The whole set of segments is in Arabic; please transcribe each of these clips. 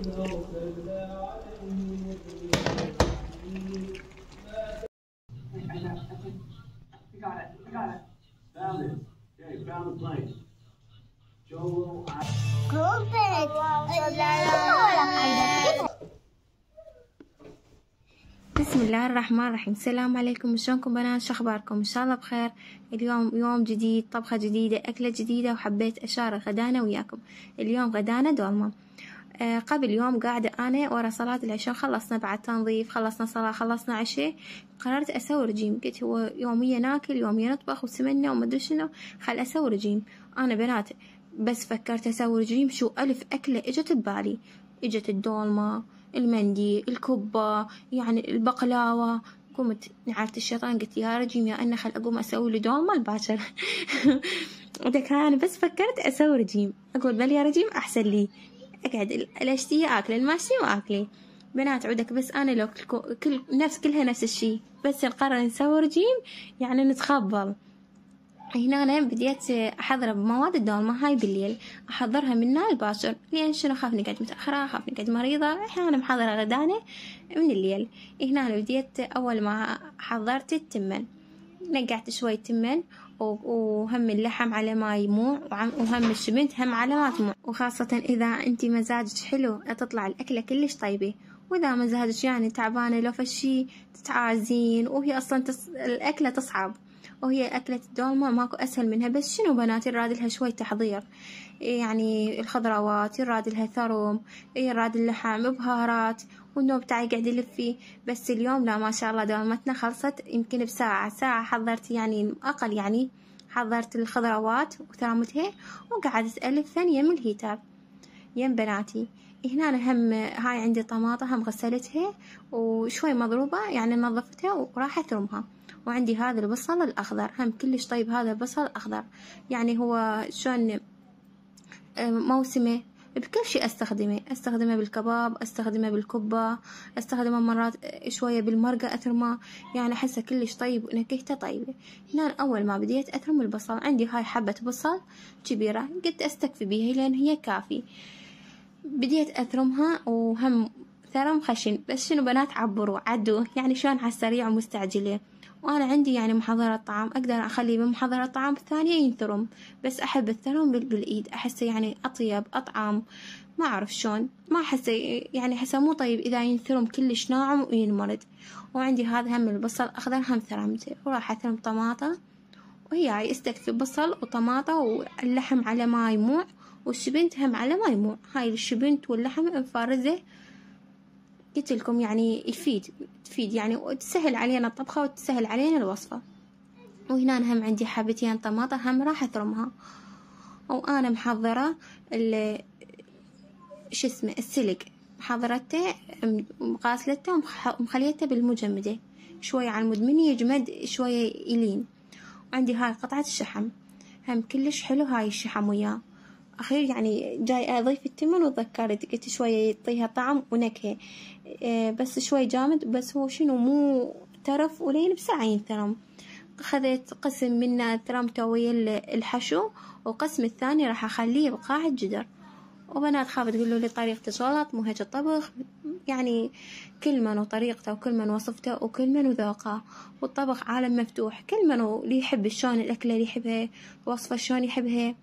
بسم الله الرحمن الرحيم. السلام عليكم، شلونكم بنات؟ شو اخباركم؟ ان شاء الله بخير. اليوم يوم جديد، طبخة جديدة، أكلة جديدة، وحبيت أشارك غدانا وياكم. اليوم غدانا دولمة. قبل يوم قاعدة أنا ورا صلاة العشاء، خلصنا بعد تنظيف، خلصنا صلاة، خلصنا عشاء، قررت أسوي رجيم. قلت هو يوميا ناكل، يوميا نطبخ وسمنة ومدري شنو، خل أسوي رجيم. أنا بنات بس فكرت أسوي رجيم، شو ألف أكلة إجت ببالي. إجت الدولمة، المندي، الكبة، يعني البقلاوة. قمت نعرت الشيطان، قلت يا رجيم يا أنا خل أقوم أسوي لي دولمة الباكر. أنا بس فكرت أسوي رجيم، أقول بل يا رجيم أحسن لي أقعد الأشتية أكل الماشي وأكلي. بنات عودك بس أنا لو كلها نفس الشي، بس نقرر نسوي رجيم يعني نتخبل. هنا أنا بديت أحضر بمواد الدولمة هاي بالليل، أحضرها من الباكر، لأن شنو خاف نقعد متأخرة، خاف نقعد مريضة. أنا محضرة غدانة من الليل. هنا أنا بديت أول ما حضرت التمن، نقعت شوية تمن وهم اللحم على ما يموع، وهم الشبنت هم على ما تموع. وخاصة إذا أنتي مزاجك حلو تطلع الأكلة كلش طيبة، وإذا مزاجك يعني تعبانة لو فشي تتعازين، وهي أصلا الأكلة تصعب. وهي أكلة الدولمة ماكو أسهل منها، بس شنو بنات يراد شوي تحضير. يعني الخضروات يراد لها ثروم، يراد اللحم بهارات، والنوب تاعي قاعد يلف فيه. بس اليوم لا ما شاء الله دولمتنا خلصت يمكن بساعة حضرت، يعني أقل، يعني حضرت الخضروات وثامتها وقعدت ألف ثانية من الهيتاب يم بناتي. هنا أنا هم هاي عندي طماطة هم غسلتها وشوي مضروبة، يعني نظفتها وراح أثرمها. وعندي هذا البصل الأخضر هم كلش طيب، هذا البصل الأخضر يعني هو شون موسمي بكل شيء استخدمه بالكباب، استخدمه بالكبة، استخدمه مرات شوية بالمرقة أثرمه، يعني أحسه كلش طيب ونكهته طيبة. هنا أول ما بديت أثرم البصل، عندي هاي حبة بصل كبيرة قلت أستكفي بيها لأن هي كافي. بديت أثرمها وهم ثرم خشن، بس شنو بنات عبروا عدوا، يعني شلون على السريع ومستعجلة. وأنا عندي يعني محضرة طعام، أقدر أخلي من محضرة الطعام الثانية ينثرم، بس أحب الثرم بالإيد، أحسه يعني أطيب أطعم. ما أعرف شلون، ما أحسه يعني أحسه مو طيب إذا ينثرم كلش ناعم وينمرد. وعندي هذا هم البصل أخضر هم ثرمته، وراح أثرم طماطة، وهي استكفي بصل وطماطة واللحم على ما يموع، والشبنت هم على ما يموع. هاي الشبنت واللحم مفارزة، قلت لكم يعني تفيد يعني، وتسهل علينا الطبخة وتسهل علينا الوصفة. وهنا هم عندي حبتين طماطة هم راح أثرمها. وأنا محضرة شو اسمه السلق، محضرته غاسلته ومخليته بالمجمدة شوية على المدمن يجمد شوية يلين. وعندي هاي قطعة الشحم هم كلش حلو، هاي الشحم وياه أخير يعني جاي أضيف التمن، وتذكرت قلت شوية يعطيها طعم ونكهة. بس شوي جامد، بس هو شنو مو ترف ولين بساعة ينثرم. أخذت قسم منه ثرمته ويا الحشو، وقسم الثاني راح أخليه بقاع الجدر. وبنات خافت تقولوا لي طريقة الغلط، مو هيك الطبخ، يعني كل من وطريقته، وكل من وصفته، وكل من وذوقه. والطبخ عالم مفتوح، كل من اللي يحب شلون الأكلة اللي يحبها، وصفة شلون يحبها.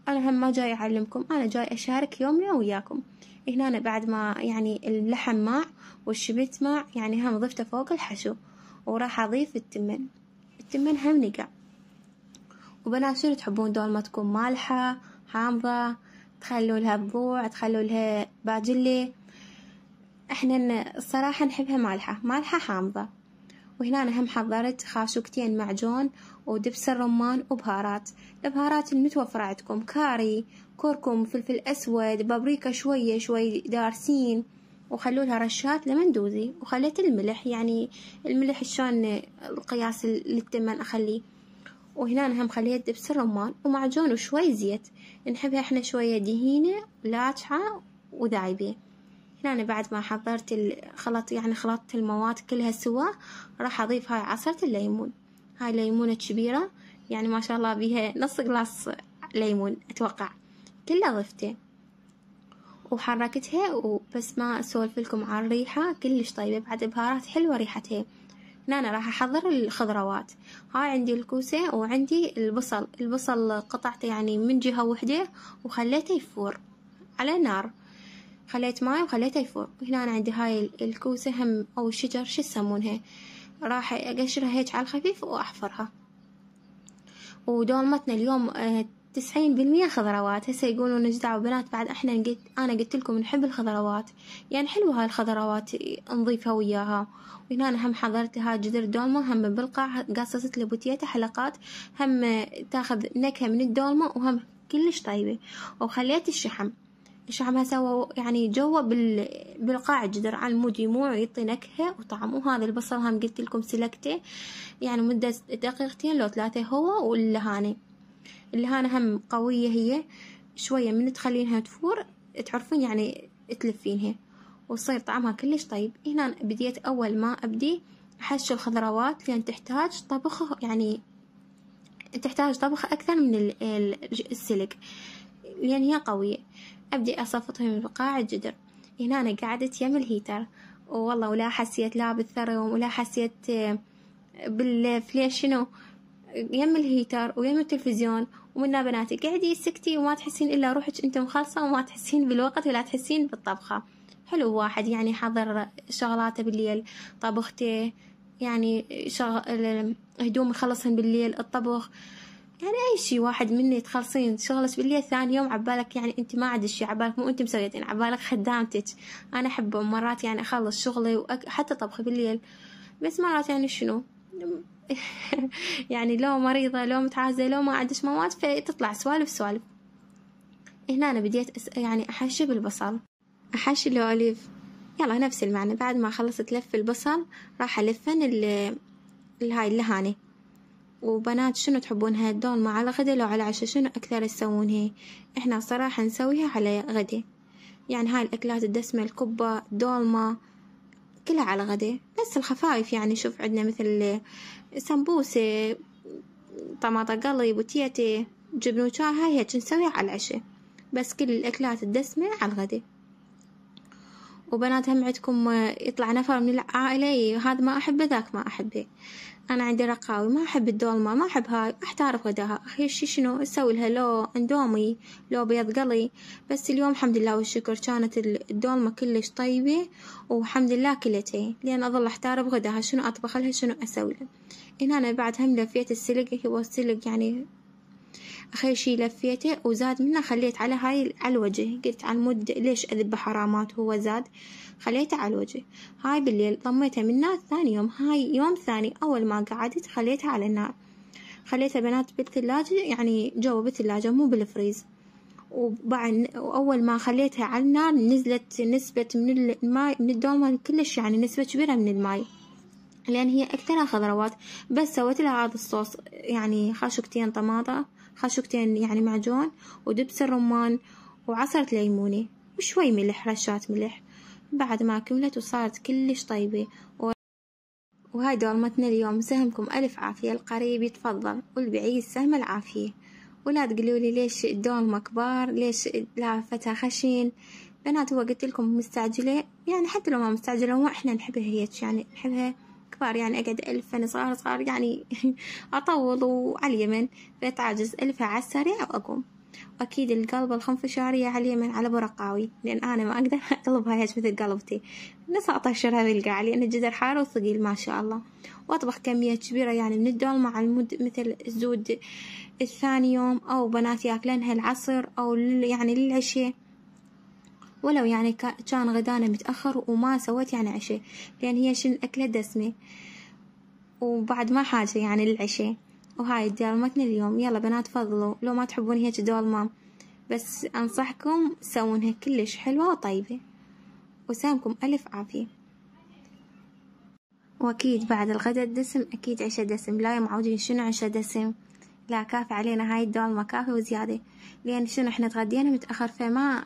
أنا هم ما جاي أعلمكم، أنا جاي أشارك يومي وياكم. هنا أنا بعد ما يعني اللحم ماع والشبت ماع، يعني هم ضفته فوق الحشو، وراح أضيف التمن هم نقع. وبنات شنو تحبون دولمة تكون مالحة حامضة، تخلوا لها بضوع، تخلوا لها باجلة؟ احنا الصراحة نحبها مالحة حامضة. وهنا أنا هم حضرت خاشوقتين معجون ودبس الرمان وبهارات. البهارات المتوفرة عندكم كاري، كركم، فلفل أسود، بابريكا شوي دارسين، وخلوا لها رشات لمندوزي. وخليت الملح، يعني الملح شلون القياس للتمن أخليه. وهنا أنا هم خليت دبس الرمان ومعجون وشوي زيت، نحبها احنا شوية دهينة لاجحة وذايبة. هنا أنا بعد ما حضرت الخلط، يعني خلطت المواد كلها سوا، راح أضيف هاي عصرة الليمون. هاي ليمونة كبيرة، يعني ما شاء الله بيها نص قلاص ليمون أتوقع، كله ضفته. وحركتها وبس. ما أسولف لكم عن الريحة كلش طيبة، بعد بهارات حلوة ريحتها. هنا أنا راح أحضر الخضروات. هاي عندي الكوسة وعندي البصل قطعته يعني من جهة وحدة وخليته يفور على نار، خليت ماي وخليته يفور. هنا أنا عندي هاي الكوسة هم أو الشجر شو يسمونها، راح أقشرها هيك على الخفيف وأحفرها. ودولمتنا اليوم 90% خضروات. هسه يقولون ايش دعوة بنات، بعد أنا قلت لكم نحب الخضروات، يعني حلوة هاي الخضروات نضيفها وياها. وهنا أنا هم حضرت هاي جذر دولمة، هم بالقاع قصصت لي بوتيتها حلقات، هم تاخذ نكهة من الدولمة وهم كلش طيبة. وخليت الشحم هسه يعني جوا بالقاع الجدر على المود يموع ويعطي نكهة وطعم. وهذا البصل هم قلت لكم سلكته يعني مدة دقيقتين لو 3 هو. واللهانة هم قوية، هي شوية من تخلينها تفور تعرفين يعني تلفينها وتصير طعمها كلش طيب. هنا بديت أول ما أبدي أحش الخضروات لأن تحتاج طبخ، يعني تحتاج طبخ أكثر من السلق لأن هي قوية. أبدي أصفطها من بقاع الجدر. هنا أنا قعدت يم الهيتر، والله ولا حسيت لا بالثرم ولا حسيت بالفليش شنو، يم الهيتر ويم التلفزيون. ومنا بناتي قاعدي سكتي وما تحسين إلا روحك أنت مخلصة وما تحسين بالوقت ولا تحسين بالطبخة. حلو واحد يعني حضر شغلاته بالليل، طبخته يعني هدوم يخلصهن بالليل، الطبخ يعني أي شي واحد مني تخلصين شغلك بالليل، ثاني يوم عبالك يعني أنت ما عاد شي عبالك مو أنت مسويتين، عبالك خدامتك. أنا أحب مرات يعني أخلص شغلي وحتى طبخي بالليل، بس مرات يعني شنو يعني لو مريضة لو متعازة لو ما عندش مواد فتطلع سوالف. هنا أنا بديت يعني أحشي بالبصل، أحشي الأوليف يلا نفس المعنى. بعد ما خلصت لف البصل راح ألفن هاي اللهانة. وبنات شنو تحبونها الدولمة على غدا لو على عشاء شنو أكثر تسوونها؟ إحنا صراحة نسويها على غدا، يعني هاي الأكلات الدسمة الكبة الدولمة كلها على غدا. بس الخفايف يعني شوف عندنا مثل سمبوسة، طماطة قلي، بوتيتي، جبن وشاي، هاي هيك نسويها على العشاء. بس كل الأكلات الدسمة على الغدا. وبنات هم عندكم يطلع نفر من العائلة هذا ما أحبه ذاك ما أحبه. أنا عندي رقاوي ما أحب الدولمة، ما أحب هاي، أحتار غداها. أخي شنو أسوي لها؟ لو اندومي لو بيض قلي. بس اليوم الحمد لله والشكر كانت الدولمة كلش طيبة والحمد لله كلتها، لأن أظل أحتار بغداها شنو أطبخ لها شنو أسوي لها. هنا أنا بعد هم لفيت السلق، هو السلق يعني آخر شي لفيته وزاد منه خليت على هاي على الوجه. قلت على المود ليش أذبح حرامات، هو زاد خليته على الوجه. هاي بالليل ضميته منه. ثاني يوم هاي يوم ثاني أول ما قعدت خليتها على النار، خليتها بنات بالثلاجة يعني جوا بالثلاجة مو بالفريز. وأول ما خليتها على النار نزلت نسبة من الماء من الدولمة كلش، يعني نسبة كبيرة من الماء لأن هي أكثرها خضروات. بس سويت لها هذا الصوص يعني خاشقتين طماطة، خاشقتين يعني معجون، ودبس الرمان، وعصرة ليمونة وشوي ملح، رشات ملح. بعد ما كملت وصارت كلش طيبة. وهاي دولمتنا اليوم. سهمكم ألف عافية، القريب يتفضل والبعيد سهم العافية. ولا تقولولي ليش الدولمة كبار، ليش لافتها خشين. بنات هو قلت لكم مستعجلة، يعني حتى لو ما مستعجلة هو احنا نحبها هيك، يعني نحبها كبار. يعني أقعد ألفن صغار يعني أطول وعلى اليمن فتعجز ألفها على السريع وأقوم. أكيد القلب الخنفشارية على اليمن على برقاوي، لأن أنا ما أقدر أقلبها هيك مثل قلبتي، نص أطشرها بالقاع لأن الجدر حار وثقيل ما شاء الله. وأطبخ كمية كبيرة يعني من الدولمة على المد مثل الزود الثاني يوم، أو بنات ياكلنها العصر أو يعني للعشاء، ولو يعني كان غدانا متأخر وما سويت يعني عشاء، لأن هي شن أكلة دسمة وبعد ما حاجة يعني للعشاء. وهاي دولمتنا اليوم. يلا بنات فضلوا لو ما تحبون هيك دولمة، بس أنصحكم تسوونها كلش حلوة وطيبة. وسامكم ألف عافية. وأكيد بعد الغدا الدسم أكيد عشاء دسم، لا يا معودين شنو عشاء دسم، لا كافي علينا هاي الدولمة كافي وزيادة، لأن شنو احنا تغدينا متأخر فما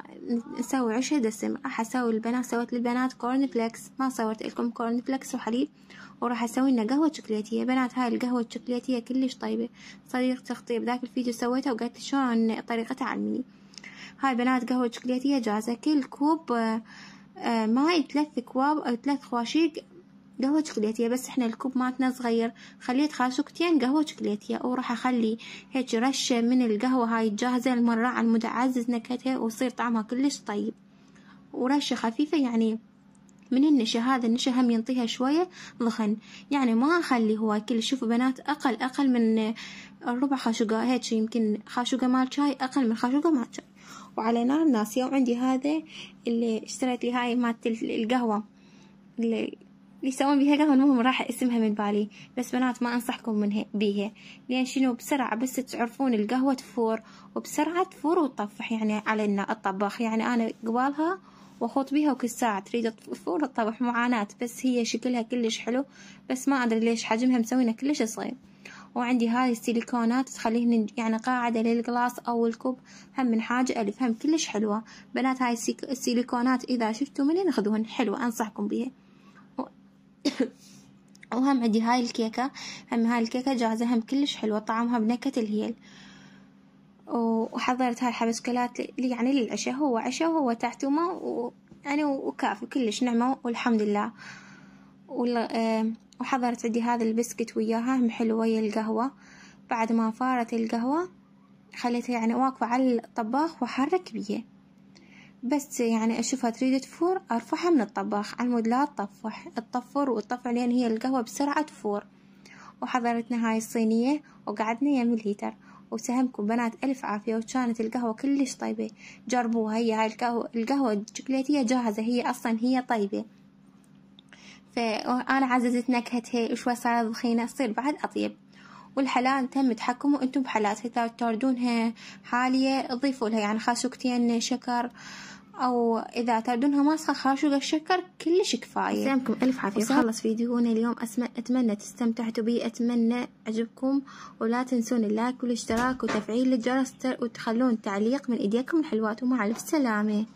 نسوي عشاء دسم. راح أسوي البنات، سويت للبنات كورن فليكس، ما صورت لكم كورن فليكس وحليب. وراح أسوي لنا قهوة شوكولاتية. بنات هاي القهوة الشوكولاتية كلش طيبة، صديقتي تخطيب ذاك الفيديو سويتها وقالت لي شلون طريقتها علمني. هاي بنات قهوة شوكولاتية جاهزة. كل كوب ماي 3 أكواب أو 3 خواشيق قهوة شوكولاتية. بس احنا الكوب مالتنا صغير، خليت خاشوقتين قهوة شوكولاتية، وراح اخلي هيك رشة من القهوة هاي الجاهزة المرة على المود اعزز نكهتها ويصير طعمها كلش طيب، ورشة خفيفة يعني من النشا. هذا النشا هم ينطيها شوية ضخن، يعني ما اخلي هو كل. شوفوا بنات اقل من ربع خاشوقة هيك، يمكن خاشوقة مال شاي اقل من خاشوقة مال شاي، وعلى نار ناسية. وعندي هذا اللي اشتريت لي هاي مالت القهوة اللي يسوون بيها قهوة، المهم راح اسمها من بالي. بس بنات ما انصحكم بيها، لان شنو بسرعة بس تعرفون القهوة تفور، وبسرعة تفور وتطفح يعني على الطباخ. يعني انا قبالها واخوط بيها وكل ساعة تريد تفور الطبخ معاناة. بس هي شكلها كلش حلو، بس ما ادري ليش حجمها مسوينه كلش صغير. وعندي هاي السيليكونات تخليهن يعني قاعدة للقلاص او الكوب، هم من حاجة الف، هم كلش حلوة بنات. هاي السيليكونات اذا شفتوا منين خذوهن، حلوة انصحكم بيها. وهم عندي هاي الكيكة، هم هاي الكيكة جاهزة، هم كلش حلوة طعمها بنكهة الهيل. وحضرت هاي حبسكلات يعني للعشاء، هو عشاء وهو تحتومة يعني وكافي كلش نعمة والحمد لله. وحضرت عندي هذا البسكت وياها، هم حلو ويا القهوة. بعد ما فارت القهوة خليتها يعني واقفة على الطباخ وحرك بيه، بس يعني أشوفها تريد تفور أرفعها من الطباخ على مود لا تطفر وتطفع، لأن هي القهوة بسرعة تفور. وحضرتنا هاي الصينية وقعدنا يم الهيتر. وسهمكم بنات ألف عافية، وكانت القهوة كلش طيبة، جربوها. هي هاي القهوة الشوكولاتية جاهزة، هي أصلا هي طيبة، فأنا عززت نكهتها شوي، صارت ضخينة تصير بعد أطيب. والحلال تم تحكموا انتم بحالاتها، إذا تردونها حالية ضيفوا لها يعني خاشوقتين شكر، او اذا تردونها ماسخة خاشوق الشكر كلش كفاية. سلامكم الف عافية. خلص فيديونا اليوم. اتمنى تستمتعتوا بيه، اتمنى عجبكم، ولا تنسون اللايك والاشتراك وتفعيل الجرس، وتخلون تعليق من ايديكم الحلوات. ومع الف سلامة.